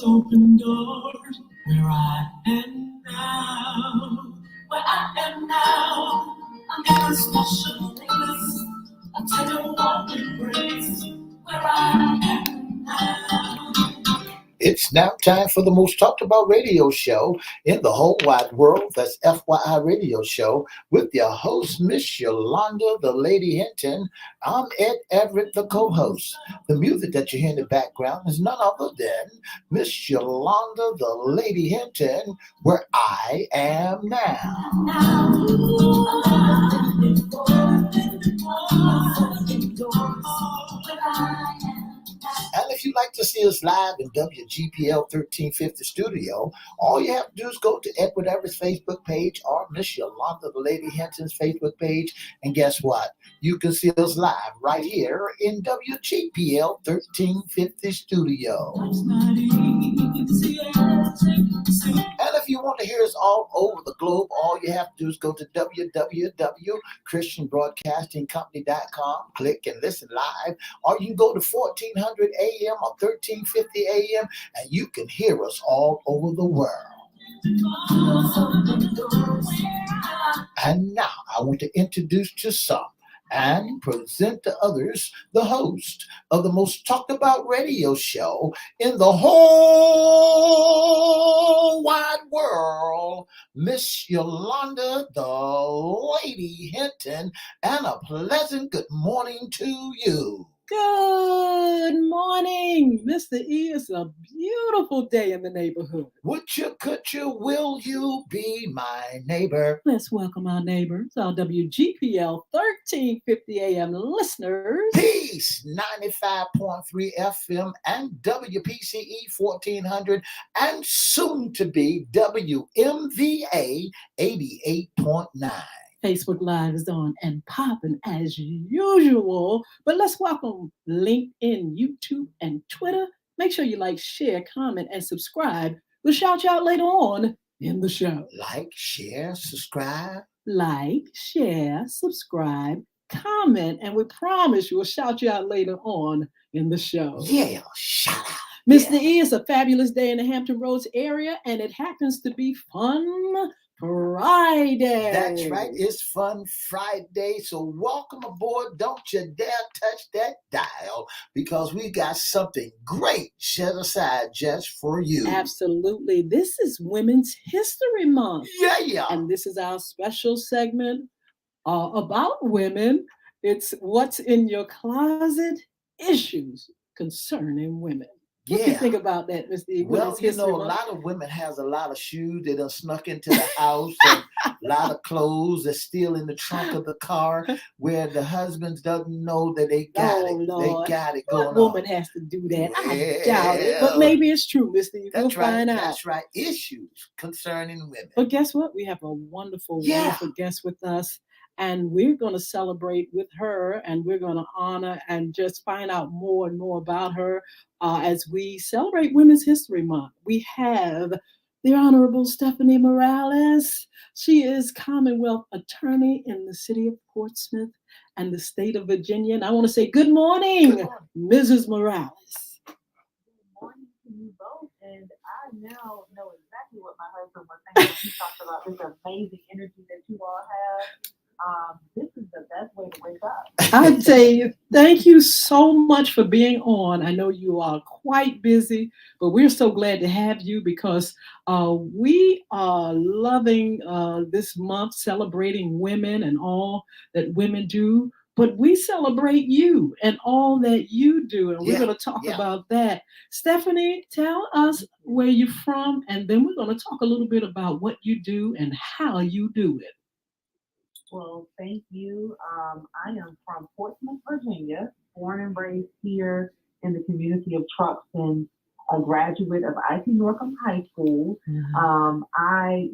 open doors where I am now. Where I am now, I'm in a special place. A tender warm embrace where I am now. It's now time for the most talked about radio show in the whole wide world. That's FYI Radio Show with your host, Miss Yolanda, the Lady Hinton. I'm Everette, the co-host. The music that you hear in the background is none other than Miss Yolanda, the Lady Hinton, where I am now. And if you'd like to see us live in WGPL 1350 studio, all you have to do is go to Edward Everett's Facebook page or Miss Yolanda, the Lady Hinton's Facebook page. And guess what? You can see us live right here in WGPL 1350 studio. And if you want to hear us all over the globe, all you have to do is go to www.christianbroadcastingcompany.com, click and listen live, or you can go to 1400 AM or 1350 AM, and you can hear us all over the world. And now I want to introduce to some and present to others the host of the most talked about radio show in the whole wide world, Miss Yolanda, the Lady Hinton, and a pleasant good morning to you. Good morning, Mr. E. It's a beautiful day in the neighborhood. Would you, could you, will you be my neighbor? Let's welcome our neighbors, our WGPL 1350 AM listeners. Peace, 95.3 FM and WPCE 1400 and soon to be WMVA 88.9. Facebook Live is on and popping as usual. But let's welcome LinkedIn, YouTube, and Twitter. Make sure you like, share, comment, and subscribe. We'll shout you out later on in the show. Like, share, subscribe. Like, share, subscribe, comment, and we promise you we'll shout you out later on in the show. Yeah, shout out. Mr. E, it's a fabulous day in the Hampton Roads area, and it happens to be Fun Friday. That's right. It's Fun Friday. So welcome aboard. Don't you dare touch that dial because we got something great set aside just for you. Absolutely. This is Women's History Month. Yeah. And this is our special segment about women. It's What's in Your Closet, Issues Concerning Women. What do you think about that, Mr. E? Well, you know, a lot of women has a lot of shoes that are snuck into the house and a lot of clothes that's still in the trunk of the car where the husbands doesn't know that they got it. Lord. They got it going on. What woman has to do that? I doubt it. But maybe it's true, Mr. E. We'll find out. That's right. Issues concerning women. But guess what? We have a wonderful guest with us. And we're going to celebrate with her, and we're going to honor and just find out more and more about her as we celebrate Women's History Month. We have the Honorable Stephanie Morales. She is Commonwealth Attorney in the city of Portsmouth and the state of Virginia. And I want to say good morning, Mrs. Morales. Good morning to you both. And I now know exactly what my husband was saying when he talked about this amazing energy that you all have. This is the best way to wake up. I'd say thank you so much for being on. I know you are quite busy, but we're so glad to have you because we are loving this month, celebrating women and all that women do. But we celebrate you and all that you do, and we're going to talk about that. Stephanie, tell us where you're from, and then we're going to talk a little bit about what you do and how you do it. Well, thank you. I am from Portsmouth, Virginia, born and raised here in the community of Truxton, a graduate of I.T. Norcom High School. Mm-hmm. I,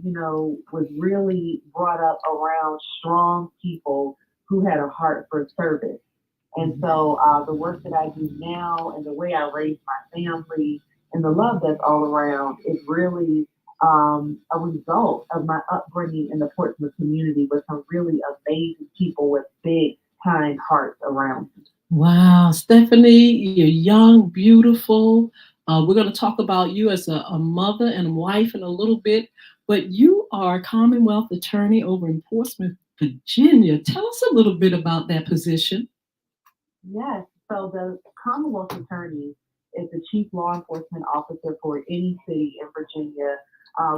was really brought up around strong people who had a heart for service. And so the work that I do now and the way I raise my family and the love that's all around is really a result of my upbringing in the Portsmouth community with some really amazing people with big, kind hearts around me. Wow, Stephanie, you're young, beautiful, We're going to talk about you as a mother and wife in a little bit, but you are a Commonwealth attorney over in Portsmouth, Virginia. Tell us a little bit about that position. Yes. So the Commonwealth Attorney is the chief law enforcement officer for any city in Virginia,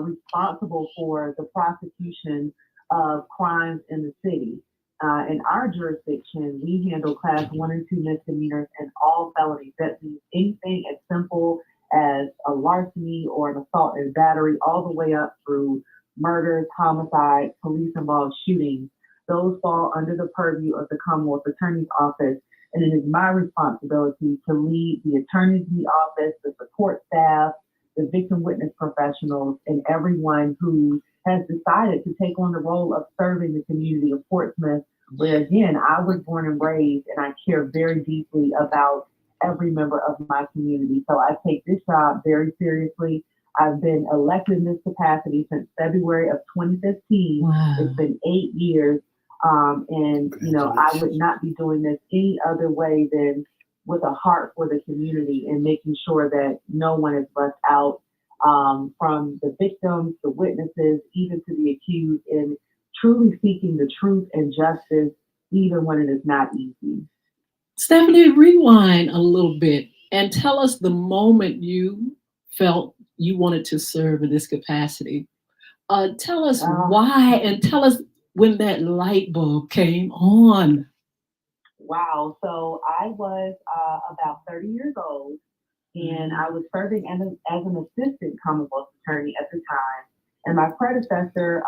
responsible for the prosecution of crimes in the city. In our jurisdiction, we handle class 1 and 2 misdemeanors and all felonies. That means anything as simple as a larceny or an assault and battery, all the way up through murders, homicides, police involved shootings. Those fall under the purview of the Commonwealth Attorney's Office, and it is my responsibility to lead the attorney's in the office, the support staff, the victim witness professionals, and everyone who has decided to take on the role of serving the community of Portsmouth, where again, I was born and raised, and I care very deeply about every member of my community. So I take this job very seriously. I've been elected in this capacity since February of 2015. Wow. It's been 8 years. And, I would not be doing this any other way than with a heart for the community and making sure that no one is left out, from the victims, the witnesses, even to the accused, and truly seeking the truth and justice, even when it is not easy. Stephanie, rewind a little bit and tell us the moment you felt you wanted to serve in this capacity. Tell us why, and tell us when that light bulb came on. Wow. So I was about 30 years old, and I was serving as an assistant Commonwealth attorney at the time. And my predecessor,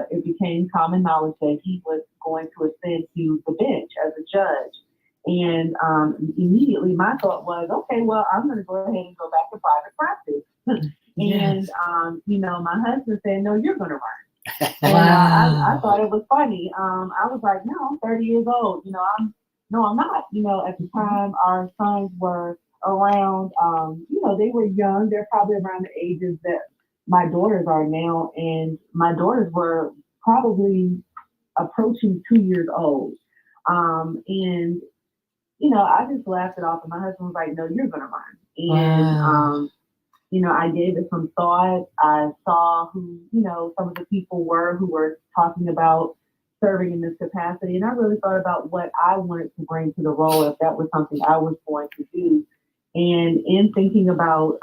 it became common knowledge that he was going to ascend to the bench as a judge. And immediately my thought was, okay, well, I'm going to go ahead and go back to private practice. Yes. And, my husband said, no, you're going to run. And Wow. I thought it was funny. I was like, no, I'm 30 years old. I'm not. At the time, our sons were around, they were young. They're probably around the ages that my daughters are now. And my daughters were probably approaching 2 years old. And I just laughed it off. And my husband was like, no, you're going to run. And, Wow. I gave it some thought. I saw who, some of the people who were talking about serving in this capacity. And I really thought about what I wanted to bring to the role if that was something I was going to do. And in thinking about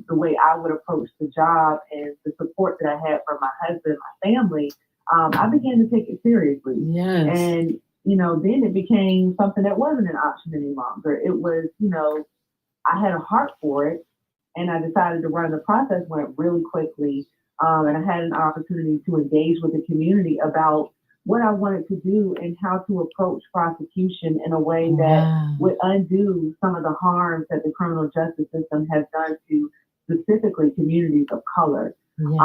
the way I would approach the job and the support that I had from my husband, my family, I began to take it seriously. Yes. And, then it became something that wasn't an option any longer. It was, I had a heart for it. And I decided to run. The process went really quickly. And I had an opportunity to engage with the community about what I wanted to do and how to approach prosecution in a way that would undo some of the harms that the criminal justice system has done to specifically communities of color. Yes.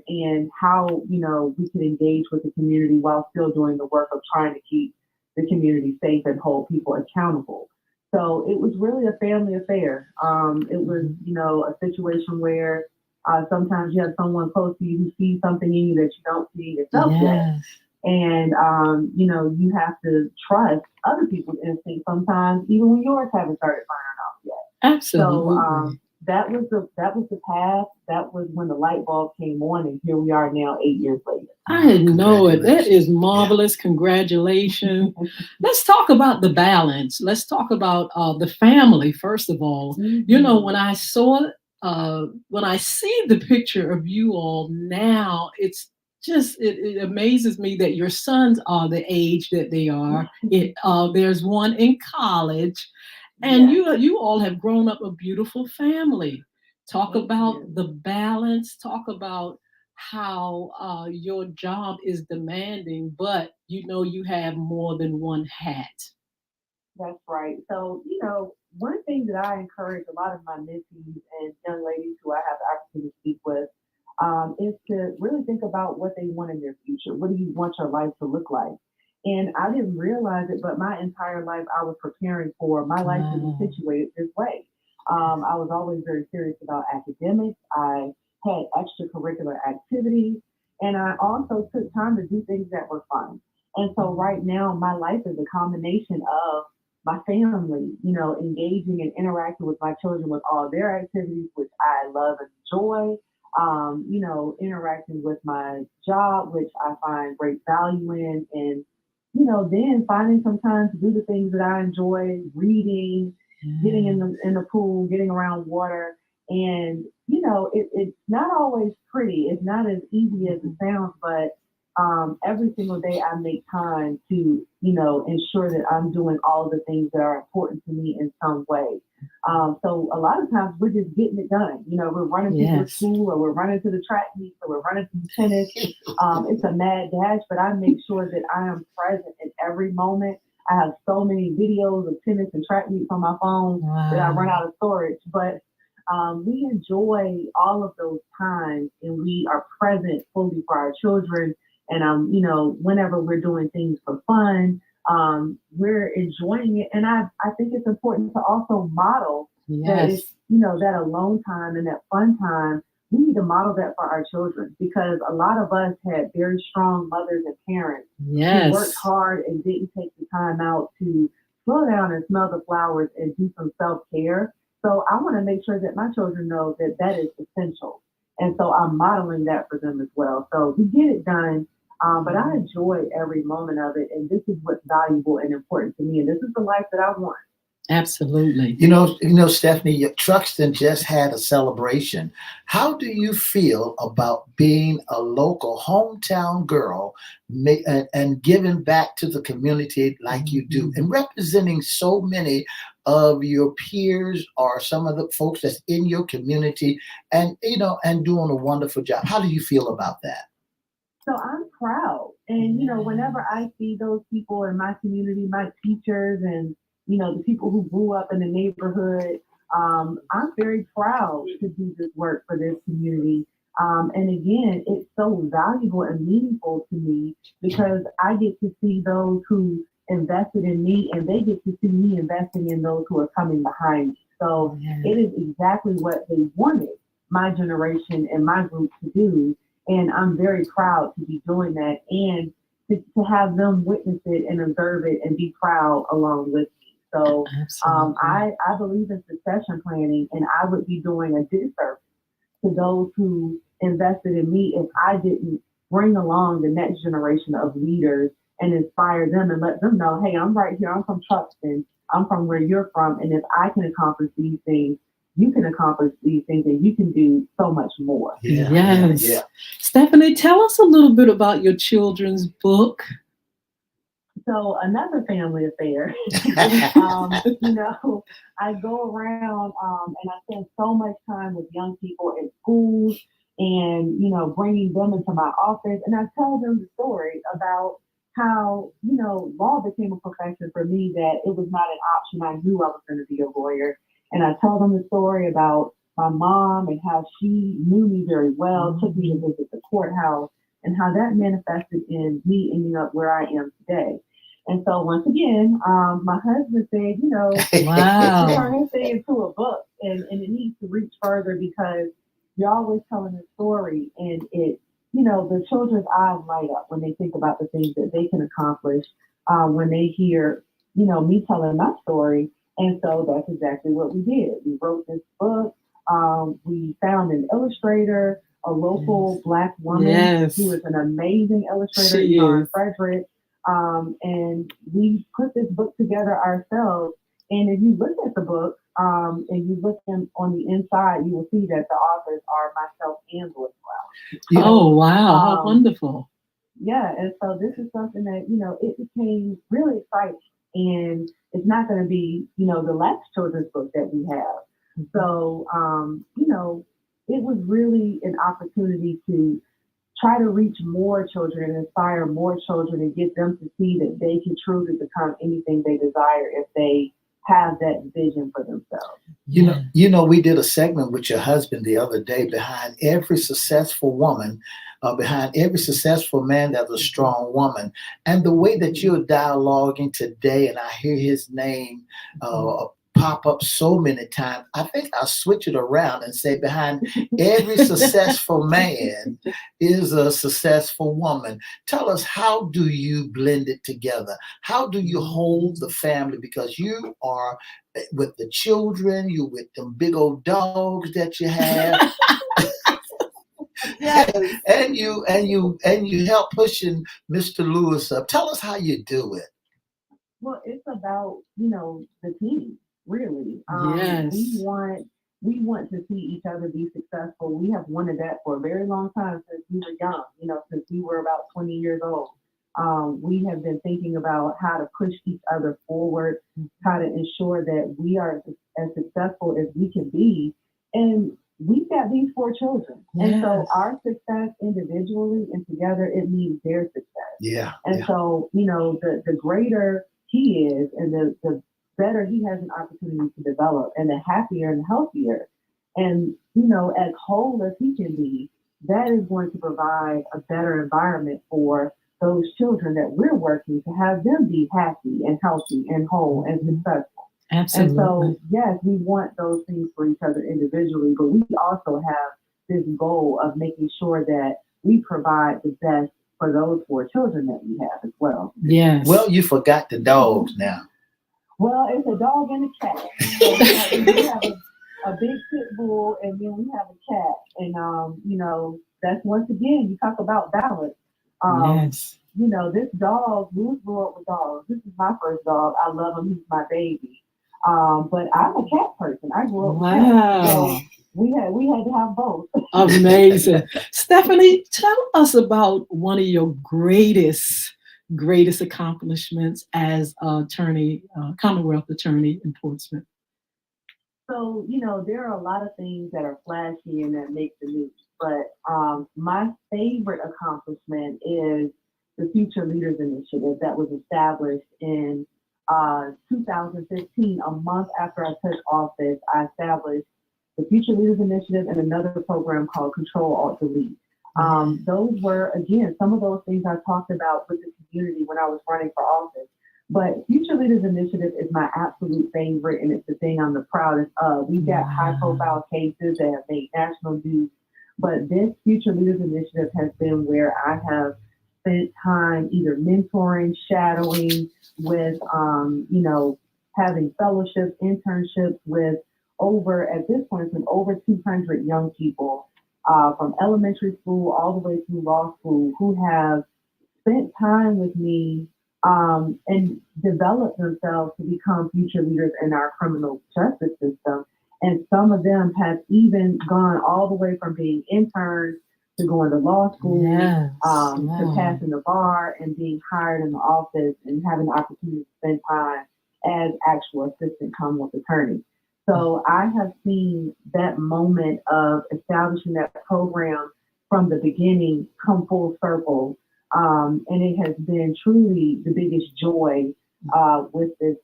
And how, we can engage with the community while still doing the work of trying to keep the community safe and hold people accountable. So it was really a family affair. It was, a situation where sometimes you have someone close to you who sees something in you that you don't see yourself yet. And, you have to trust other people's instincts sometimes, even when yours haven't started firing off yet. Absolutely. So that was the path. That was when the light bulb came on, and here we are now 8 years later. I know it. That is marvelous. Congratulations. Let's talk about the balance. Let's talk about the family, first of all. Mm-hmm. When I see the picture of you all now, it's just, it amazes me that your sons are the age that they are. There's one in college, and you all have grown up a beautiful family. Talk about the balance. Talk about how your job is demanding, but you have more than one hat. That's right. So, one thing that I encourage a lot of my mentees and young ladies who I have the opportunity to speak with is to really think about what they want in their future. What do you want your life to look like? And I didn't realize it, but my entire life I was preparing for my life to be situated this way. I was always very serious about academics. I had extracurricular activities, and I also took time to do things that were fun. And so right now, my life is a combination of my family, engaging and interacting with my children with all their activities, which I love and enjoy. Interacting with my job, which I find great value in, and then finding some time to do the things that I enjoy, reading, getting in the pool, getting around water, and it's not always pretty. It's not as easy as it sounds, but every single day I make time to ensure that I'm doing all the things that are important to me in some way. So a lot of times we're just getting it done. We're running to the school, or we're running to the track meet, or we're running to the tennis. It's a mad dash, but I make sure that I am present in every moment. I have so many videos of tennis and track meets on my phone that I run out of storage. But we enjoy all of those times, and we are present fully for our children. And whenever we're doing things for fun, we're enjoying it. And I think it's important to also model that it's, that alone time and that fun time. We need to model that for our children, because a lot of us had very strong mothers and parents who worked hard and didn't take the time out to slow down and smell the flowers and do some self-care. So I want to make sure that my children know that that is essential. And so I'm modeling that for them as well. So we get it done. But I enjoy every moment of it, and this is what's valuable and important to me, and this is the life that I want. Absolutely. Stephanie, Truxton just had a celebration. How do you feel about being a local hometown girl and giving back to the community like you do, and representing so many of your peers or some of the folks that's in your community, and doing a wonderful job? How do you feel about that? So I'm proud. And, whenever I see those people in my community, my teachers and, the people who grew up in the neighborhood, I'm very proud to do this work for this community. And again, it's so valuable and meaningful to me, because I get to see those who invested in me, and they get to see me investing in those who are coming behind me. So it is exactly what they wanted my generation and my group to do. And I'm very proud to be doing that, and to have them witness it and observe it and be proud along with me. So I believe in succession planning, and I would be doing a disservice to those who invested in me if I didn't bring along the next generation of leaders and inspire them and let them know, hey, I'm right here. I'm from Truxton. I'm from where you're from. And if I can accomplish these things, you can accomplish these things, and you can do so much more. Yeah. Stephanie, tell us a little bit about your children's book. So another family affair. I go around and I spend so much time with young people in schools, and bringing them into my office, and I tell them the story about how law became a profession for me, that it was not an option. I knew I was going to be a lawyer. And I tell them the story about my mom and how she knew me very well, took me to visit the courthouse, and how that manifested in me ending up where I am today. And so once again, my husband said, turn this thing into a book, and it needs to reach further, because you're always telling a story, and it, the children's eyes light up when they think about the things that they can accomplish when they hear, me telling my story. And so that's exactly what we did. We wrote this book. We found an illustrator, a local Black woman who is an amazing illustrator, Yolanda Frederick. And we put this book together ourselves. And if you look at the book and you look on the inside, you will see that the authors are myself and Louis Brown. Oh, wow. How wonderful. Yeah. And so this is something that, it became really exciting. And it's not going to be, the last children's book that we have. So, it was really an opportunity to try to reach more children and inspire more children and get them to see that they can truly become anything they desire if they have that vision for themselves. We did a segment with your husband the other day. Behind every successful woman, behind every successful man, there's a strong woman. And the way that you're dialoguing today, and I hear his name pop up so many times. I think I'll switch it around and say behind every successful man is a successful woman. Tell us, how do you blend it together? How do you hold the family? Because you are with the children, you with them big old dogs that you have. Yes. And you help pushing Mr. Lewis up. Tell us how you do it. Well, it's about, the team, really. Yes. We want to see each other be successful. We have wanted that for a very long time since we were young, since we were about 20 years old. We have been thinking about how to push each other forward, how to ensure that we are as successful as we can be. And we've got these 4 children. And so Yes. our success individually and together, it means their success. Yeah. And so, the greater he is and the better he has an opportunity to develop and the happier and healthier and, as whole as he can be, that is going to provide a better environment for those children that we're working to have them be happy and healthy and whole and successful. Absolutely. And so, yes, we want those things for each other individually, but we also have this goal of making sure that we provide the best for those 4 children that we have as well. Yes. Well, you forgot the dogs now. Well, it's a dog and a cat. So we have a big pit bull, and then we have a cat. And that's once again, you talk about balance. Yes. This dog, we grew up with dogs. This is my first dog. I love him. He's my baby. But I'm a cat person. I grew up with cats. So we had to have both. Amazing. Stephanie, tell us about one of your greatest accomplishments as attorney, Commonwealth attorney in Portsmouth. So, there are a lot of things that are flashy and that make the news. But my favorite accomplishment is the Future Leaders Initiative that was established in 2015. A month after I took office, I established the Future Leaders Initiative and another program called Control Alt Delete. Those were, again, some of those things I talked about with the community when I was running for office. But Future Leaders Initiative is my absolute favorite, and it's the thing I'm the proudest of. We've got high-profile cases that have made national news, but this Future Leaders Initiative has been where I have spent time either mentoring, shadowing with, having fellowships, internships with at this point, it's been over 200 young people from elementary school all the way through law school who have spent time with me and developed themselves to become future leaders in our criminal justice system. And some of them have even gone all the way from being interns to going to law school, to passing the bar and being hired in the office and having the opportunity to spend time as actual assistant Commonwealth attorneys. So I have seen that moment of establishing that program from the beginning come full circle. And it has been truly the biggest joy with this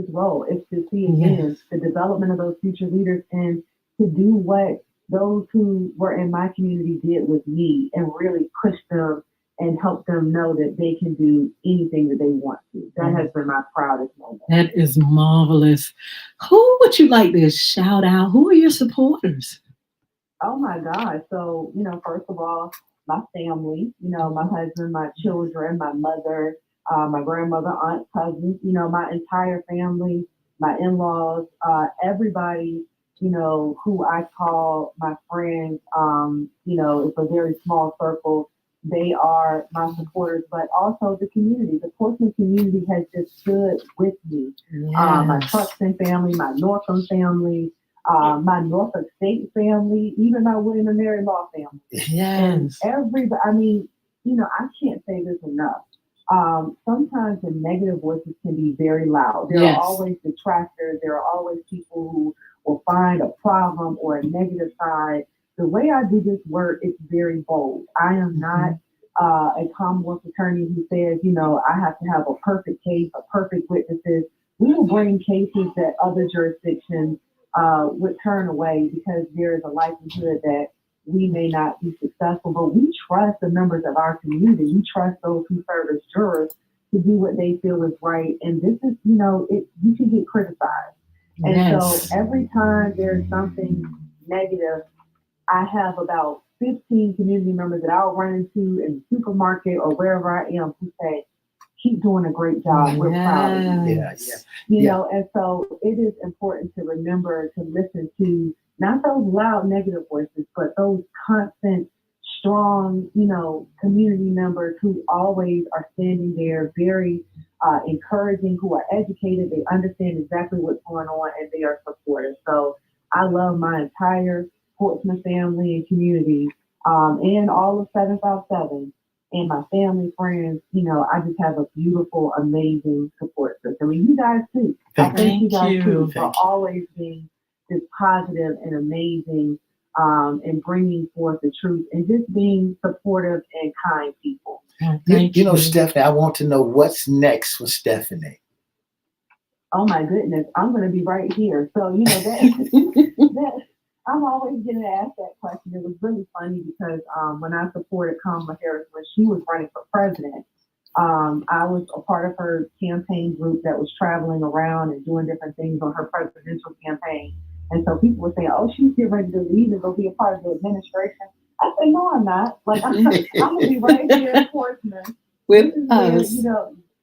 role. It's to see again the development of those future leaders and to do what those who were in my community did with me and really push them and help them know that they can do anything that they want to. That has been my proudest moment. That is marvelous. Who would you like to shout out? Who are your supporters? Oh my God. So, first of all, my family, my husband, my children, my mother, my grandmother, aunt, cousins, my entire family, my in-laws, everybody, who I call my friends, it's a very small circle. They are my supporters, but also the community. The Portsmouth community has just stood with me. My Truxton family, my Northam family, my Norfolk State family, even my William and Mary Law family. Yes. And everybody, I can't say this enough. Sometimes the negative voices can be very loud. There are always detractors. There are always people who will find a problem or a negative side. The way I do this work, it's very bold. I am not a Commonwealth attorney who says, I have to have a perfect case, a perfect witnesses. We will bring cases that other jurisdictions would turn away because there is a likelihood that we may not be successful, but we trust the members of our community. We trust those who serve as jurors to do what they feel is right. And this is, you can get criticized. And so Yes. every time there's something negative, I have about 15 community members that I'll run into in the supermarket or wherever I am who say, keep doing a great job. We're proud of you. Yes. You know, and so it is important to remember to listen to not those loud negative voices, but those constant, strong, community members who always are standing there very encouraging, who are educated, they understand exactly what's going on, and they are supportive. So I love my entire Portsmouth family and community, and all of 757 and my family, friends. I just have a beautiful, amazing support system. And you guys too. I thank you guys too for always being this positive and amazing, and bringing forth the truth and just being supportive and kind people. You know, Stephanie, I want to know what's next for Stephanie. Oh my goodness, I'm going to be right here. So I'm always getting asked that question. It was really funny because when I supported Kamala Harris when she was running for president, I was a part of her campaign group that was traveling around and doing different things on her presidential campaign. And so people would say, "Oh, she's getting ready to leave and go be a part of the administration." I said, "No, I'm not. Like I'm gonna be right here in Portsmouth with where, us.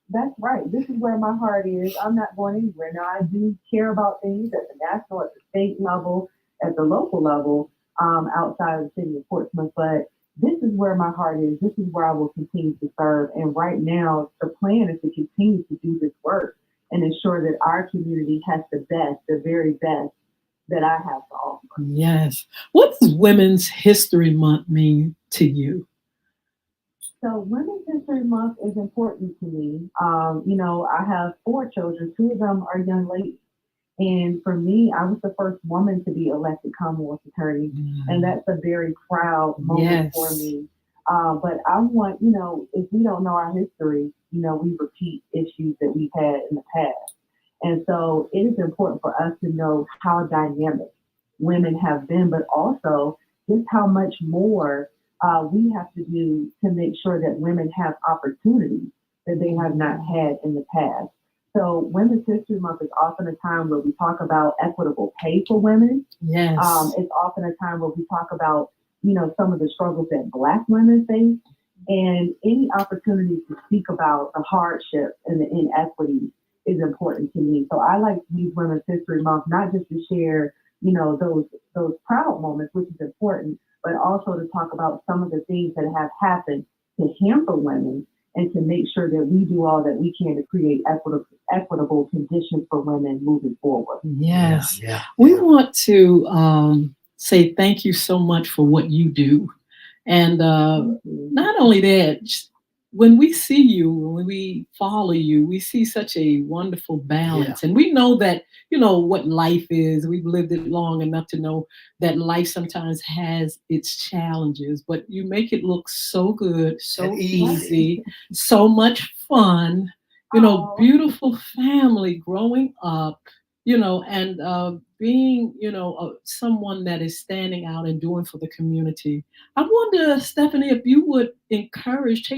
that's right. This is where my heart is. I'm not going anywhere. Now I do care about things at the national, at the state level, at the local level, outside of the city of Portsmouth, but this is where my heart is. This is where I will continue to serve. And right now, the plan is to continue to do this work and ensure that our community has the best, the very best that I have to offer. Yes. What does Women's History Month mean to you? So Women's History Month is important to me. I have 4 children. 2 of them are young ladies. And for me, I was the first woman to be elected Commonwealth Attorney. And that's a very proud moment for me. But I want, if we don't know our history, we repeat issues that we've had in the past. And so it is important for us to know how dynamic women have been, but also just how much more we have to do to make sure that women have opportunities that they have not had in the past. So Women's History Month is often a time where we talk about equitable pay for women. Yes. It's often a time where we talk about, some of the struggles that Black women face and any opportunity to speak about the hardships and the inequities is important to me. So I like to use Women's History Month not just to share, those proud moments, which is important, but also to talk about some of the things that have happened to hamper women and to make sure that we do all that we can to create equitable conditions for women moving forward. Yes. We want to say thank you so much for what you do. And not only that, when we see you, when we follow you, we see such a wonderful balance. And we know that, what life is. We've lived it long enough to know that life sometimes has its challenges, but you make it look so good, so easy, so much fun, beautiful family growing up, and being, someone that is standing out and doing for the community. I wonder, Stephanie, if you would take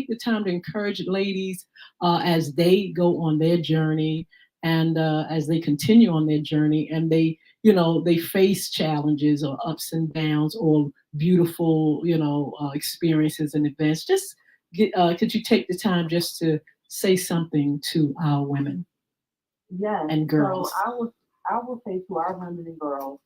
the time to encourage ladies as they go on their journey and as they continue on their journey and they face challenges or ups and downs or beautiful, experiences and events. Just could you take the time just to say something to our women and girls? So I will say to our women and girls,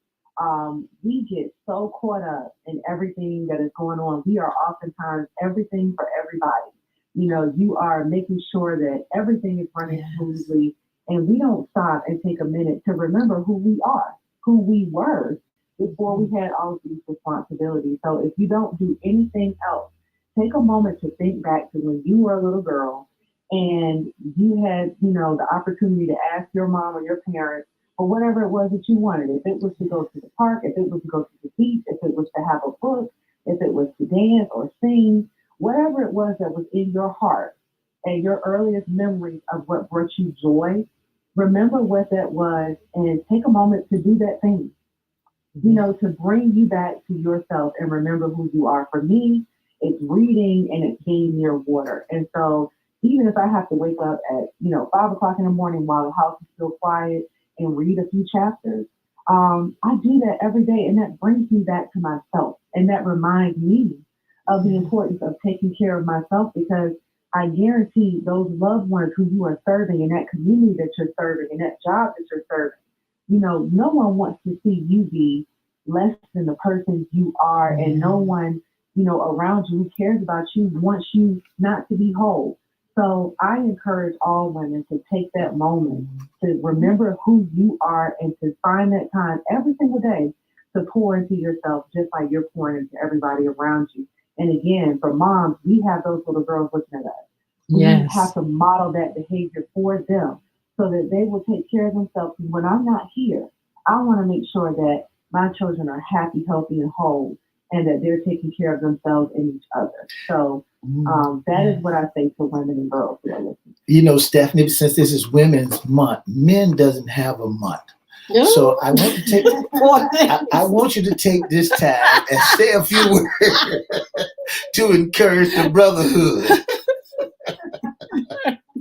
we get so caught up in everything that is going on. We are oftentimes everything for everybody. You are making sure that everything is running smoothly, and we don't stop and take a minute to remember who we are, who we were before we had all of these responsibilities. So if you don't do anything else, take a moment to think back to when you were a little girl and you had, the opportunity to ask your mom or your parents for whatever it was that you wanted. If it was to go to the park, if it was to go to the beach, if it was to have a book, if it was to dance or sing, whatever it was that was in your heart and your earliest memories of what brought you joy, remember what that was and take a moment to do that thing, to bring you back to yourself and remember who you are. For me, it's reading and it's being near water. And so even if I have to wake up at, 5 o'clock in the morning while the house is still quiet and read a few chapters. I do that every day, and that brings me back to myself, and that reminds me of the importance of taking care of myself because I guarantee those loved ones who you are serving in that community that you're serving, in that job that you're serving, no one wants to see you be less than the person you are, and no one, around you who cares about you wants you not to be whole. So I encourage all women to take that moment to remember who you are and to find that time every single day to pour into yourself just like you're pouring into everybody around you. And again, for moms, we have those little girls looking at us. We have to model that behavior for them so that they will take care of themselves. And when I'm not here, I want to make sure that my children are happy, healthy, and whole, and that they're taking care of themselves and each other. So that is what I say to women and girls who are listening. Stephanie, since this is Women's Month, men doesn't have a month. So I want to take. I want you to take this time and say a few words to encourage the brotherhood.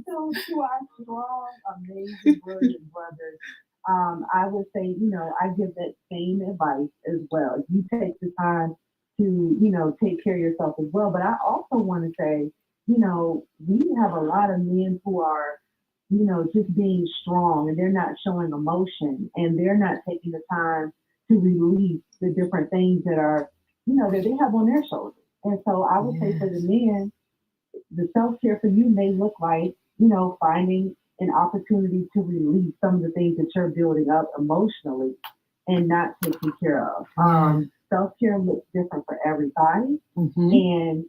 So to our strong, amazing, brilliant brothers, I would say, I give that same advice as well. You take the time to, take care of yourself as well. But I also want to say, we have a lot of men who are, just being strong and they're not showing emotion and they're not taking the time to release the different things that are, that they have on their shoulders. And so I would say for the men, the self-care for you may look like, finding an opportunity to release some of the things that you're building up emotionally and not taking care of. Self-care looks different for everybody. And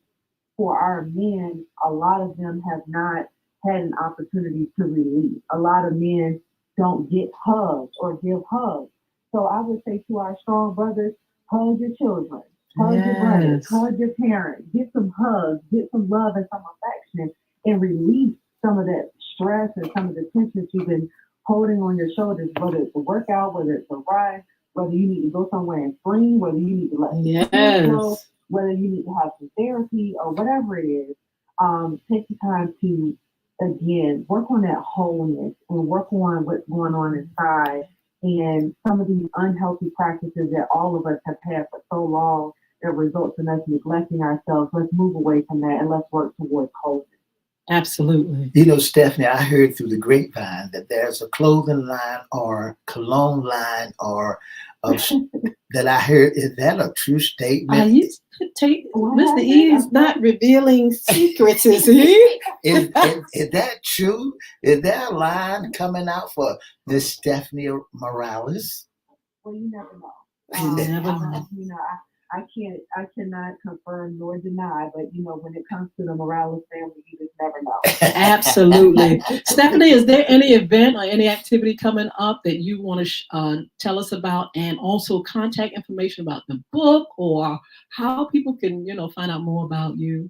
for our men, a lot of them have not had an opportunity to release. A lot of men don't get hugs or give hugs. So I would say to our strong brothers, hug your children, hug your brothers, hug your parents, get some hugs, get some love and some affection, and release some of that stress and some of the tension that you've been holding on your shoulders, whether it's a workout, whether it's a ride, whether you need to go somewhere and scream, whether you need to let your kids go, whether you need to have some therapy or whatever it is. Take the time to, again, work on that wholeness and work on what's going on inside and some of these unhealthy practices that all of us have had for so long that results in us neglecting ourselves. Let's move away from that and let's work towards wholeness. Absolutely. Stephanie, I heard through the grapevine that there's a clothing line or cologne line or that I heard. Is that a true statement? Mr. E is not revealing secrets, is he? Is that true? Is there a line coming out for Miss Stephanie Morales? Well, you never know. You never know. I cannot confirm nor deny, but when it comes to the Morales family, you just never know. Absolutely. Stephanie, is there any event or any activity coming up that you want to tell us about, and also contact information about the book or how people can, find out more about you?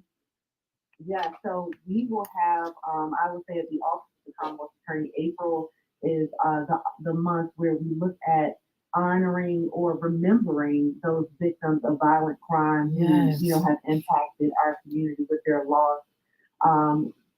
Yeah, so we will have, I would say at the Office of the Commonwealth Attorney, April is the month where we look at honoring or remembering those victims of violent crime who have impacted our community with their loss.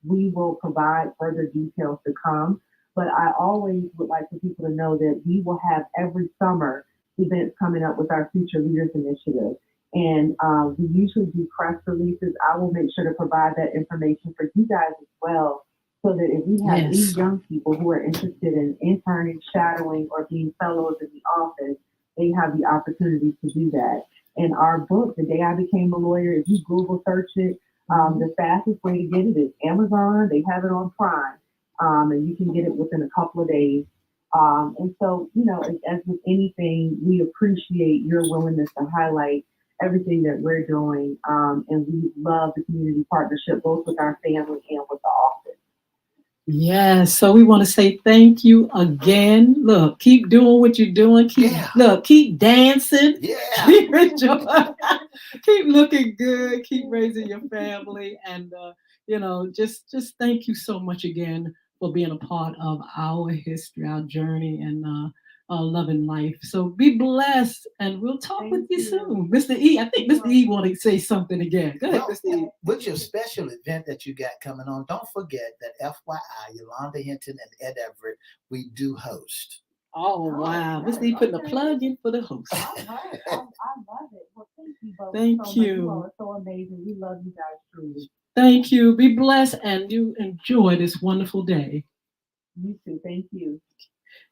We will provide further details to come, but I always would like for people to know that we will have every summer events coming up with our Future Leaders Initiative. And we usually do press releases. I will make sure to provide that information for you guys as well, so that if we have any young people who are interested in interning, shadowing, or being fellows in the office, they have the opportunity to do that. And our book, The Day I Became a Lawyer, if you Google search it, the fastest way to get it is Amazon. They have it on Prime, and you can get it within a couple of days. And so, as with anything, we appreciate your willingness to highlight everything that we're doing. And we love the community partnership, both with our family and with the office. Yes, so we want to say thank you again. Look, keep doing what you're doing. Keep dancing. Yeah. Keep enjoying. Keep looking good. Keep raising your family, and just thank you so much again for being a part of our history, our journey, and loving life. So be blessed, and we'll talk with you soon. Mr. E, I think Mr. E want to say something again. Go ahead, Mr. E. With your special event that you got coming on, don't forget that FYI, Yolanda, Hinton, and Everette, we do host. Oh, wow. Miss D putting a plug in for the host. All right. I love it. Well, thank you both Thank so much. You all you. are so amazing. We love you guys truly. Thank you. Be blessed and you enjoy this wonderful day. You too. Thank you.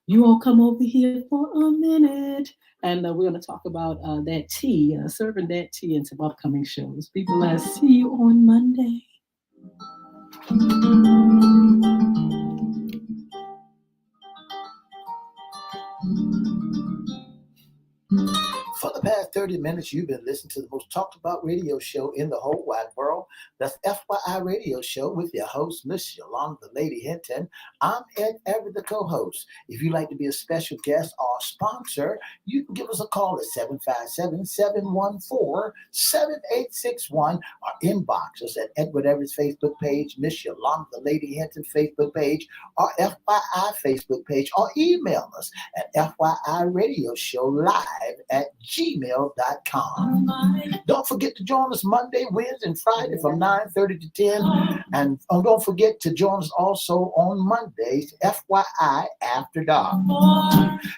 You all come over here for a minute. And we're going to talk about that tea, serving that tea in some upcoming shows. Be blessed. See you on Monday. For the past 30 minutes, you've been listening to the most talked about radio show in the whole wide world. That's FYI Radio Show with your host, Miss Yolanda, the Lady Hinton. I'm Ed Everett, the co-host. If you'd like to be a special guest or sponsor, you can give us a call at 757-714-7861 or inbox us at Edward Everett's Facebook page, Miss Yolanda, the Lady Hinton Facebook page, or FYI Facebook page, or email us at FYI Radio Show live at gmail.com. Don't forget to join us Monday, Wednesday, and Friday from 9:30 to 10. And don't forget to join us also on Mondays, FYI After Dark.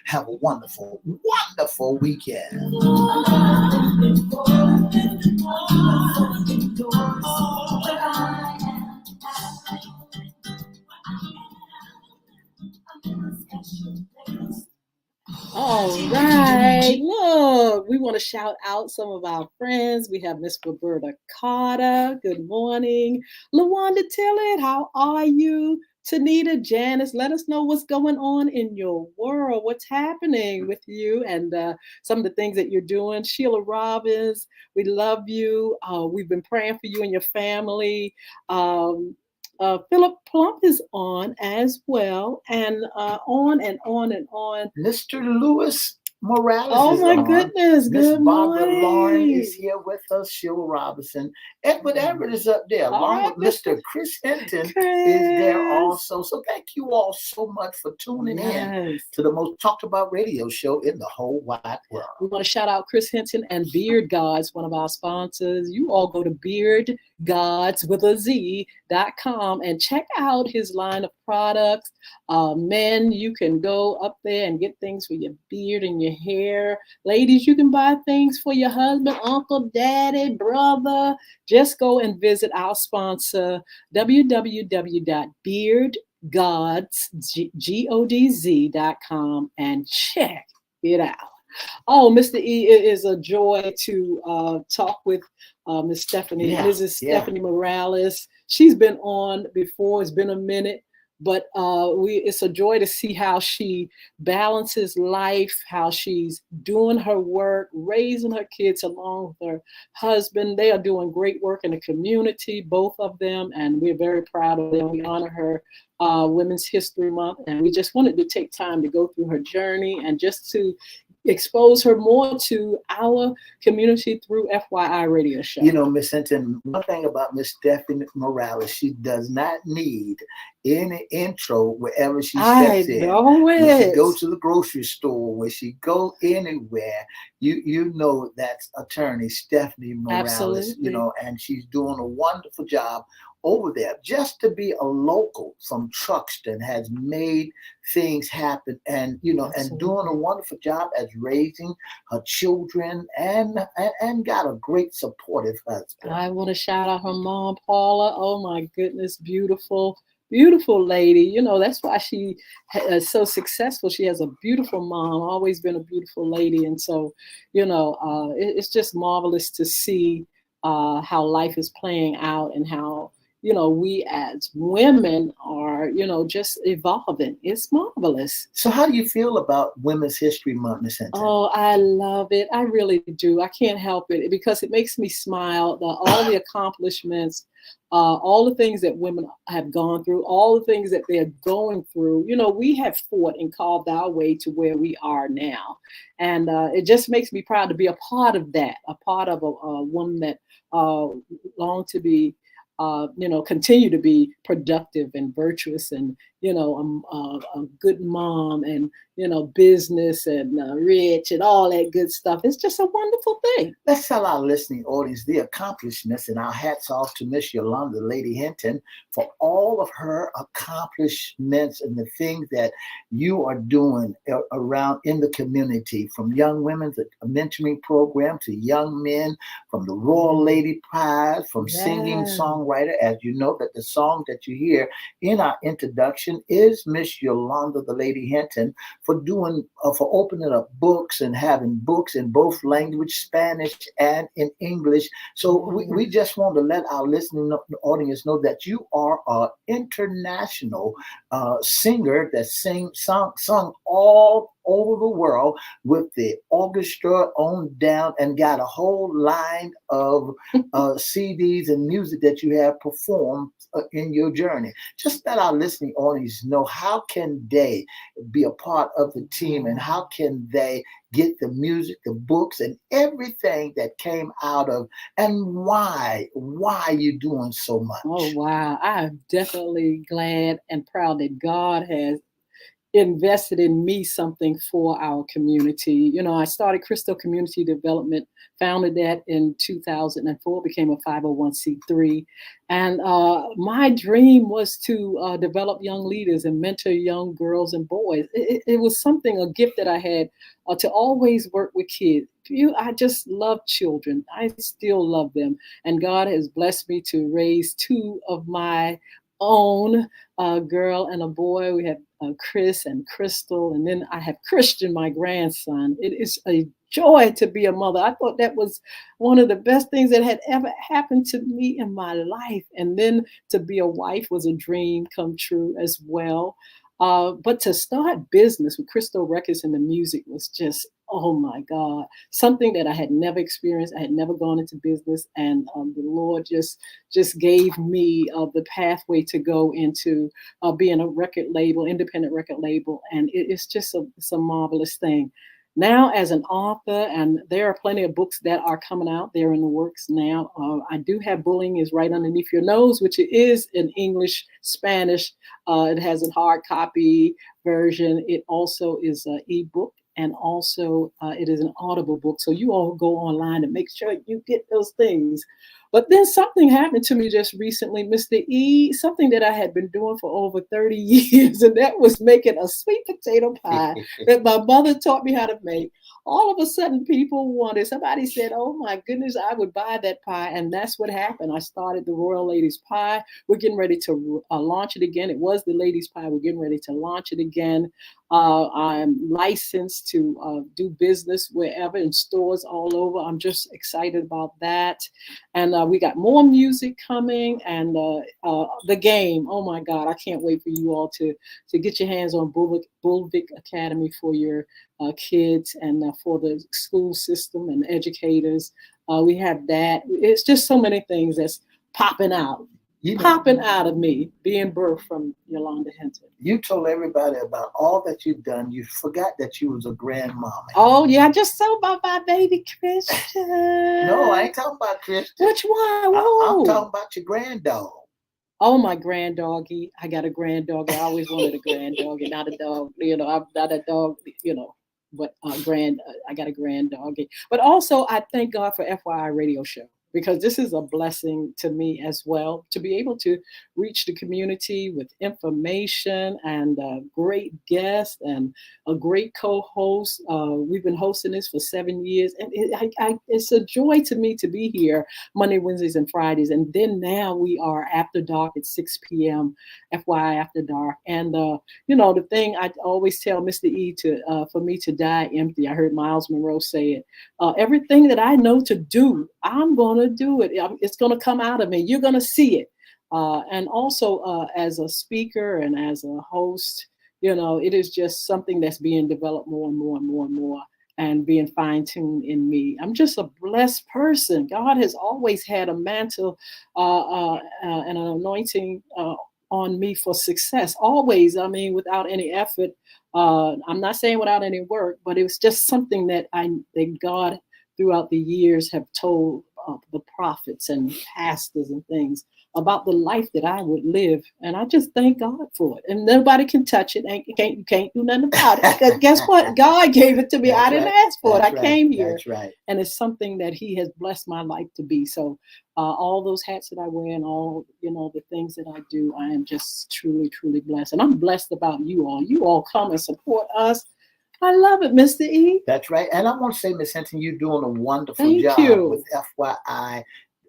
Have a wonderful, wonderful weekend. All right. Look, we want to shout out some of our friends. We have Miss Roberta Carter. Good morning. LaWanda Tillett, how are you? Tanita, Janice, let us know what's going on in your world. What's happening with you and some of the things that you're doing. Sheila Robbins, we love you. We've been praying for you and your family. Philip Plump is on as well, and on and on and on. Mr. Lewis Morales Oh is my on. goodness! Miss Good Barbara morning. Lauren is here with us. Sheila Robinson. Edward Everett is up there, along right, with Mr. Chris Hinton is Chris. there also. So thank you all so much for tuning in to the most talked about radio show in the whole wide world. We want to shout out Chris Hinton and Beard Gods, one of our sponsors. You all go to beardgods.com and check out his line of products. Men, you can go up there and get things for your beard and your hair. Ladies, you can buy things for your husband, uncle, daddy, brother. Just go and visit our sponsor, www.beardgods.com, and check it out. Oh, Mr. E, it is a joy to talk with Miss Stephanie, Mrs. Stephanie Morales. She's been on before. It's been a minute. But it's a joy to see how she balances life, how she's doing her work, raising her kids along with her husband. They are doing great work in the community, both of them, and we're very proud of them. We honor her Women's History Month, and we just wanted to take time to go through her journey and just to expose her more to our community through FYI Radio Show. You know, Miss Hinton, one thing about Miss Stephanie Morales, she does not need any intro wherever she steps in. When she go to the grocery store, when she go anywhere, you know that's attorney Stephanie Morales. Absolutely. You know, and she's doing a wonderful job over there. Just to be a local from Truxton has made things happen, and you know, Absolutely. And doing a wonderful job as raising her children, and got a great supportive husband. I want to shout out her mom, Paula. Oh my goodness, beautiful lady. You know, that's why she is so successful. She has a beautiful mom, always been a beautiful lady, and so you know, it's just marvelous to see how life is playing out and how, you know, we as women are, you know, just evolving. It's marvelous. So how do you feel about Women's History Month, Ms. Hinton? Oh, I love it. I really do. I can't help it because it makes me smile. All the accomplishments, all the things that women have gone through, all the things that they're going through. You know, we have fought and carved our way to where we are now. And it just makes me proud to be a part of that, a part of a woman that longed to be continue to be productive and virtuous and, a good mom and, business and rich and all that good stuff. It's just a wonderful thing. Let's tell our listening audience the accomplishments, and our hats off to Miss Yolanda, Lady Hinton, for all of her accomplishments and the things that you are doing around in the community, from young women's mentoring program to young men, from the Royal Lady Prize, from singing songwriter. As you know, that the song that you hear in our introduction is Miss Yolanda, the Lady Hinton, for opening up books and having books in both language, Spanish and in English. So we just want to let our listening audience know that you are an international singer that sung all over the world with the orchestra on down, and got a whole line of CDs and music that you have performed in your journey. Just let our listening audience know, how can they be a part of the team, and how can they get the music, the books, and everything that came out of, and why you doing so much? Oh, wow. I'm definitely glad and proud that God has invested in me something for our community. I started Crystal Community Development, founded that in 2004, became a 501c3. And my dream was to develop young leaders and mentor young girls and boys. It was something, a gift that I had to always work with kids. I just love children. I still love them. And God has blessed me to raise two of my own, a girl and a boy. We have Chris and Crystal, and then I have Christian, my grandson. It is a joy to be a mother. I thought that was one of the best things that had ever happened to me in my life. And then to be a wife was a dream come true as well. But to start business with Crystal Records and the music was just, oh my God, something that I had never experienced. I had never gone into business, and the Lord just gave me the pathway to go into being a record label, independent record label, and it's just it's a marvelous thing. Now, as an author, and there are plenty of books that are coming out. They're in the works now. I do have Bullying is Right Underneath Your Nose, which it is in English, Spanish. It has a hard copy version. It also is an ebook, and also it is an Audible book. So you all go online and make sure you get those things. But then something happened to me just recently, Mr. E, something that I had been doing for over 30 years, and that was making a sweet potato pie that my mother taught me how to make. All of a sudden, people wanted, somebody said, oh my goodness, I would buy that pie. And that's what happened. I started the Royal Ladies Pie. We're getting ready to launch it again. It was the Ladies Pie. We're getting ready to launch it again. I'm licensed to do business wherever, in stores all over. I'm just excited about that. And we got more music coming, and the game. Oh my God, I can't wait for you all to get your hands on Bulvic Academy for your kids, and for the school system and educators. We have that. It's just so many things that's popping out. Popping out of me, being birthed from Yolanda Hinton. You told everybody about all that you've done. You forgot that you was a grandmama. Oh yeah, I just told about my baby Christian. No, I ain't talking about Christian. Which one? I'm talking about your granddog. Oh, my granddoggy. I got a granddoggy. I always wanted a granddoggy, not a dog. I'm not a dog. But I got a granddoggy. But also, I thank God for FYI Radio Show, because this is a blessing to me as well, to be able to reach the community with information and great guests and a great co-host. We've been hosting this for 7 years, and it's a joy to me to be here Monday, Wednesdays, and Fridays. And then now we are After Dark at 6 p.m., FYI After Dark. And, the thing I always tell Mr. E for me to die empty. I heard Miles Monroe say it. Everything that I know to do, I'm going to do it. It's going to come out of me. You're going to see it. And also as a speaker and as a host, it is just something that's being developed more and more and more and more, and being fine-tuned in me. I'm just a blessed person. God has always had a mantle and an anointing on me for success. Always, without any effort. I'm not saying without any work, but it was just something that God throughout the years have told the prophets and pastors and things. about the life that I would live. And I just thank God for it. And nobody can touch it. And you can't do nothing about it. Because guess what? God gave it to me. I didn't ask for it. I came here. That's right. And it's something that he has blessed my life to be. So all those hats that I wear and all, the things that I do, I am just truly, truly blessed. And I'm blessed about you all. You all come and support us. I love it, Mr. E. That's right. And I want to say, Miss Hinton, you're doing a wonderful Thank job you. with FYI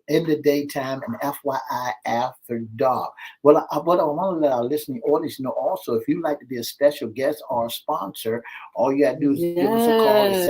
in the daytime and FYI after dark. Well, what I want to let our listening audience know also, if you'd like to be a special guest or a sponsor, all you got to do is give us a call at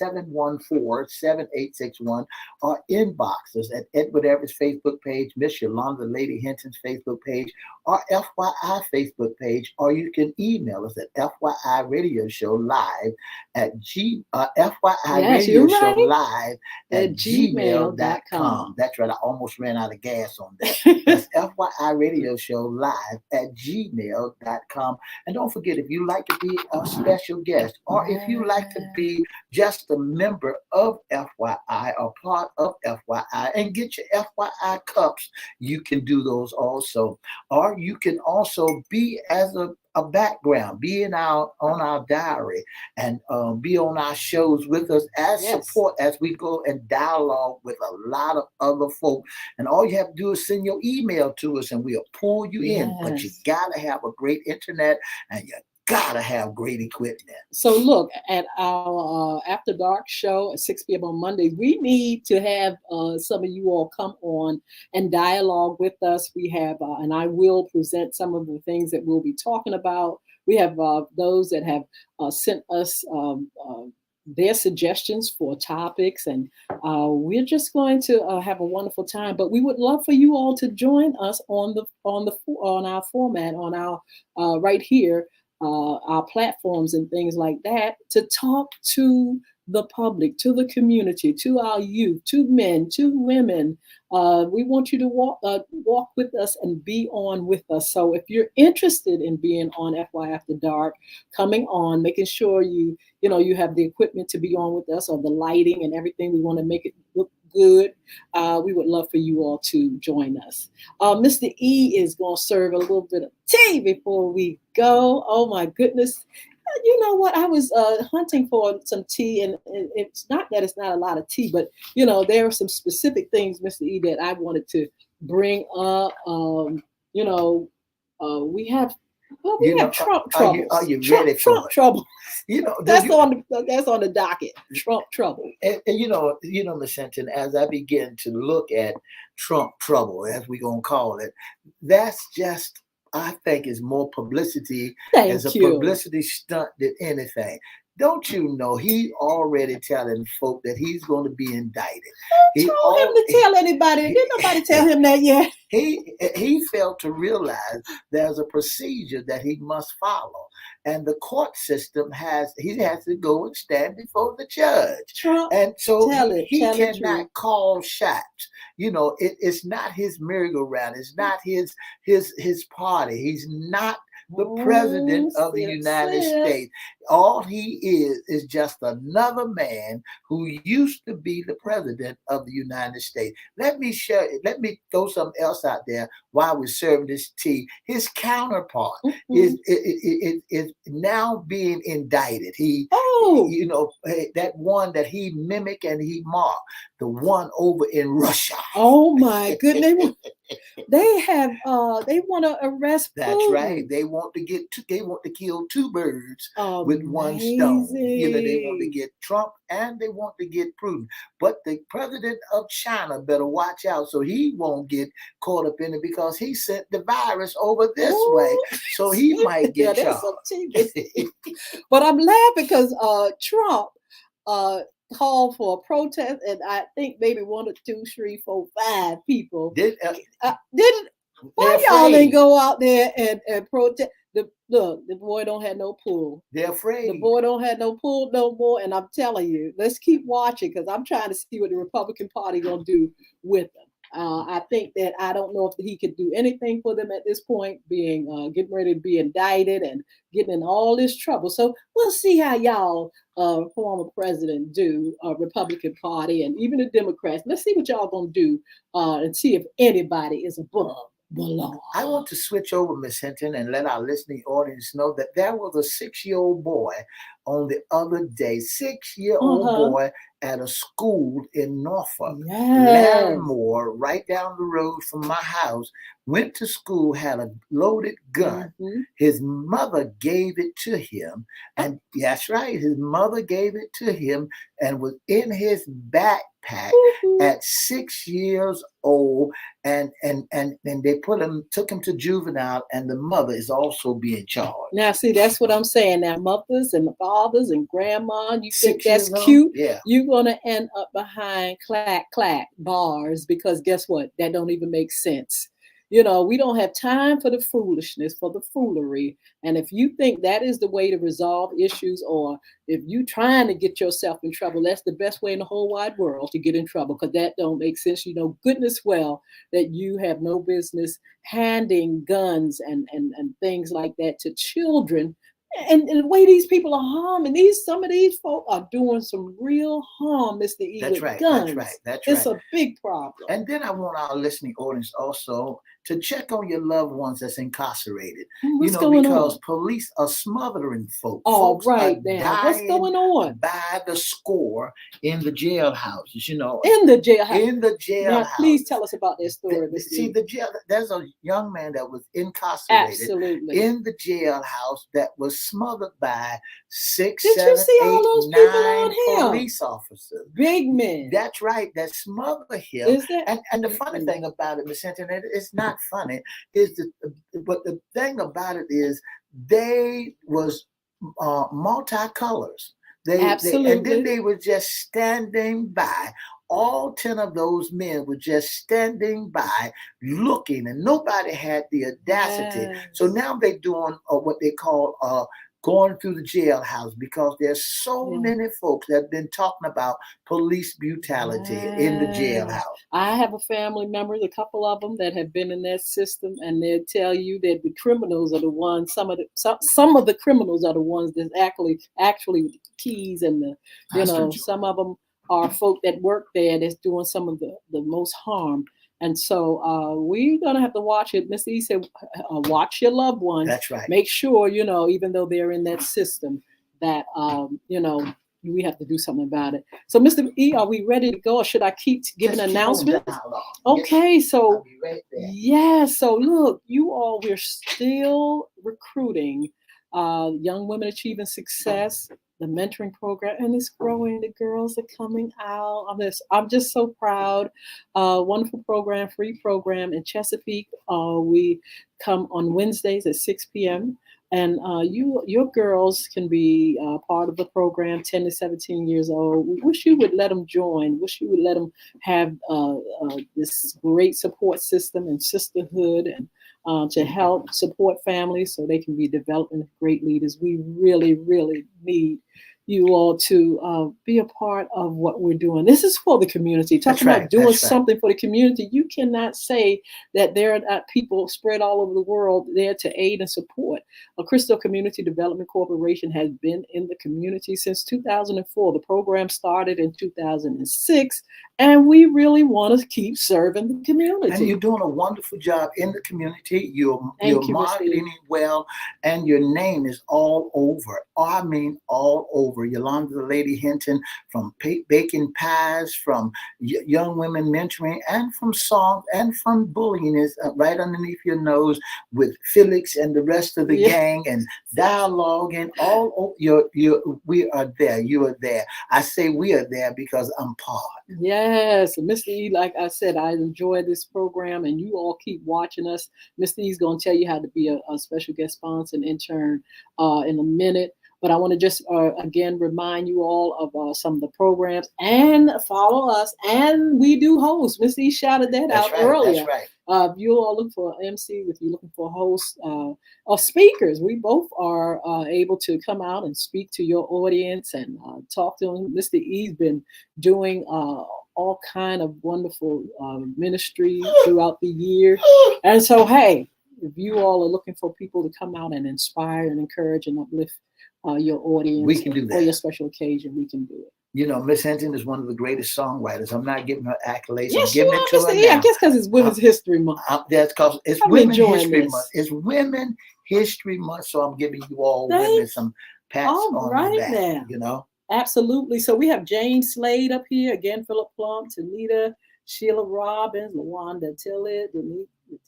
757-714-7861 or inbox us at Edward Everett's Facebook page, Miss Yolanda Lady Hinton's Facebook page, or FYI Facebook page, or you can email us at FYI Radio Show Live at FYI Radio Show Live at gmail.com. That's right. I almost ran out of gas on that. That's FYI Radio Show Live at gmail.com. And don't forget, if you like to be a special guest, or if you like to be just a member of FYI or part of FYI and get your FYI cups, you can do those also. Or you can also be as a background, be on our diary, and be on our shows with us as support as we go and dialogue with a lot of other folk. And all you have to do is send your email to us and we'll pull you in. But you gotta have a great internet and you gotta have great equipment. So look, at our After Dark show at 6 p.m. on Monday, we need to have some of you all come on and dialogue with us. We have, and I will present some of the things that we'll be talking about. We have those that have sent us their suggestions for topics, and we're just going to have a wonderful time. But we would love for you all to join us on our format, on our right here. Our platforms and things like that, to talk to the public, to the community, to our youth, to men, to women. We want you to walk with us and be on with us. So if you're interested in being on FY After Dark, coming on, making sure you have the equipment to be on with us, or the lighting and everything, we want to make it look good. We would love for you all to join us. Mr. E is going to serve a little bit of tea before we go. Oh my goodness. You know what? I was hunting for some tea, and it's not that it's not a lot of tea, but there are some specific things, Mr. E, that I wanted to bring up. We have Trump trouble. Are you ready for Trump trouble? That's on the docket. Trump trouble. And Ms. Hinton, as I begin to look at Trump trouble, as we're gonna call it, that's just, I think, is more publicity as a publicity stunt than anything. Don't you know he already telling folk that he's going to be indicted? He told him to tell anybody. Didn't nobody tell him that yet? He failed to realize there's a procedure that he must follow, and the court system has to go and stand before the judge. Trump, and so he cannot call shots. It's not his merry-go-round. It's not his party. He's not the president of the United States. All he is just another man who used to be the president of the United States. Let me throw something else out there while we're serving this tea. His counterpart is now being indicted. That one that he mimicked and he marked, the one over in Russia. Oh my goodness. They want to arrest Putin. That's right. They want to kill two birds with one stone. They want to get Trump and they want to get Putin. But the president of China better watch out so he won't get caught up in it, because he sent the virus over this way. So he might get charged. But I'm laughing because Trump called for a protest, and I think maybe 1 or 2, 3, 4, 5 people why y'all didn't go out there and protest? The boy don't have no pull. They're afraid. The boy don't have no pull no more. And I'm telling you, let's keep watching, because I'm trying to see what the Republican Party gonna do with them. I think that I don't know if he could do anything for them at this point, being getting ready to be indicted and getting in all this trouble. So we'll see how y'all, former president, do, Republican Party, and even the Democrats. Let's see what y'all gonna do, and see if anybody is above the law. I want to switch over, Miss Hinton, and let our listening audience know that there was a 6-year-old boy on the other day, 6-year-old boy at a school in Norfolk, Larimore, right down the road from my house, went to school, had a loaded gun. His mother gave it to him. And that's right, his mother gave it to him and was in his backpack at 6 years old. And they took him to juvenile, and the mother is also being charged. Now, see, that's what I'm saying. Now, mothers and fathers and grandma, you think that's cute? Yeah. You're gonna end up behind clack bars, because guess what? That don't even make sense. We don't have time for the foolishness, for the foolery. And if you think that is the way to resolve issues, or if you trying to get yourself in trouble, that's the best way in the whole wide world to get in trouble, because that don't make sense. Goodness well that you have no business handing guns and things like that to children. And the way these people are harming some of these folk are doing some real harm, Mr. E. That's with right. guns. That's right. It's a big problem. And then I want our listening audience also to check on your loved ones that's incarcerated. What's going on? Police are smothering folks. Oh, right now. What's going on? By the score in the jailhouses, In the jailhouse. In the jailhouse. Now, please tell us about that story. The jail. There's a young man that was incarcerated. Absolutely. In the jailhouse that was smothered by 6, Did 7, you see 8, all those 9 people on him? police officers. Big men. That's right. That smothered him. Is that? And the funny thing about it, Miss Hinton, it's not funny. But the thing about it is they was multicolors. Absolutely. And then they were just standing by. All 10 of those men were just standing by, looking, and nobody had the audacity. Yes. So now they're doing what they call going through the jailhouse, because there's so many folks that have been talking about police brutality in the jailhouse. I have a family members, a couple of them, that have been in that system, and they'll tell you that the criminals are the ones. Some of the criminals are the ones that actually with the keys and some of them are folk that work there that's doing some of the most harm. And so we're going to have to watch it. Mr. E said, watch your loved ones. That's right. Make sure, even though they're in that system, that, we have to do something about it. So, Mr. E, are we ready to go, or should I keep giving announcements? Okay, so, so look, we're still recruiting young women achieving success, the mentoring program, and it's growing. The girls are coming out on this. I'm just so proud. Wonderful program, free program in Chesapeake. We come on Wednesdays at 6 p.m. And your girls can be part of the program, 10 to 17 years old. We wish you would let them join. Wish you would let them have this great support system and sisterhood, and to help support families so they can be developing great leaders. We really, really need you all to be a part of what we're doing. This is for the community. Talking about doing something for the community. You cannot say that there are not people spread all over the world there to aid and support. Crystal Community Development Corporation has been in the community since 2004. The program started in 2006, and we really want to keep serving the community. And you're doing a wonderful job in the community. You're marketing it well, and your name is all over. I mean, all over. Yolanda, the Lady Hinton, from baking pies, from young women mentoring, and from song, and from bullying is right underneath your nose with Felix and the rest of the gang, and dialogue, and all. We are there. You are there. I say we are there because I'm part. Yes, Mr. E, like I said, I enjoy this program, and you all keep watching us. Mr. E is going to tell you how to be a special guest sponsor and intern in a minute. But I want to just, again, remind you all of some of the programs, and follow us. And we do host. Mr. E shouted that out earlier. That's right. If you all look for an MC, if you're looking for hosts or speakers, we both are able to come out and speak to your audience and talk to them. Mr. E's been doing all kind of wonderful ministry throughout the year. And so, hey, if you all are looking for people to come out and inspire and encourage and uplift your audience, we can do for your that. special occasion, we can do it. You know, Miss Hinton is one of the greatest songwriters. I'm not giving her accolades. I'm Yes, giving you it are, to Mr. her E. I now. guess because it's Women's History Month. That's because it's I'm Women enjoying History this. Month. It's Women History Month, so I'm giving you all Thank- women some pats All on right the back. now. You know, Absolutely. So we have Jane Slade up here again, Philip Plum, Tanita, Sheila Robbins, Lawanda Tillett,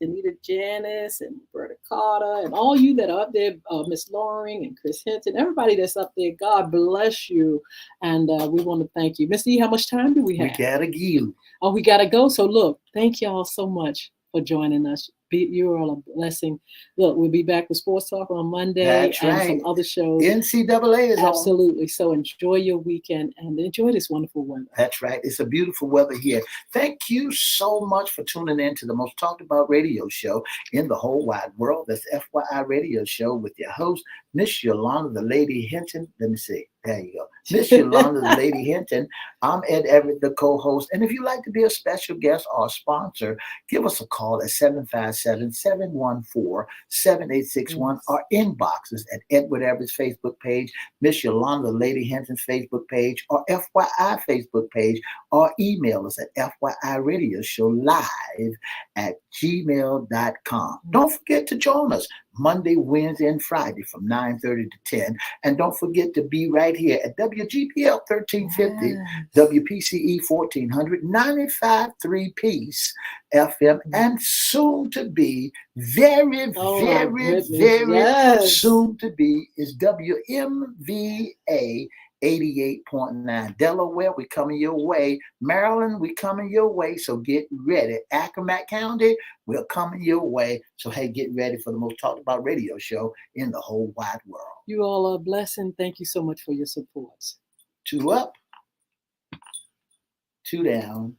Tanita Janice, and Berta Carter, and all you that are up there, Miss Loring and Chris Hinton, everybody that's up there. God bless you, and we want to thank you, Miss E. How much time do we have? we gotta give. Oh, we gotta go. So look, thank y'all so much for joining us. You're all a blessing. Look, we'll be back with Sports Talk on Monday. That's and right. some other shows. NCAA is on. Absolutely. So enjoy your weekend and enjoy this wonderful weather. That's right. It's a beautiful weather here. Thank you so much for tuning in to the most talked about radio show in the whole wide world. That's FYI Radio Show with your host, Miss Yolanda, the Lady Hinton. Let me see. There you go. Miss Yolanda, the Lady Hinton. I'm Ed Everett, the co-host. And if you'd like to be a special guest or a sponsor, give us a call at 757-714-7861. Our inboxes at Edward Everett's Facebook page, Miss Yolanda, the Lady Hinton's Facebook page, or FYI Facebook page, or email us at FYIRadiosHowLive@gmail.com. Don't forget to join us Monday, Wednesday, and Friday from 9:30 to 10. And don't forget to be right here at WGPL 1350, WPCE 1400, 95.3 Peace FM, and soon to be, very soon to be, is WMVA 88.9. Delaware, we coming your way. Maryland, we coming your way. So get ready. Accomack County, we're coming your way. So hey, get ready for the most talked about radio show in the whole wide world. You all are blessed, and thank you so much for your support. 2 up, 2 down.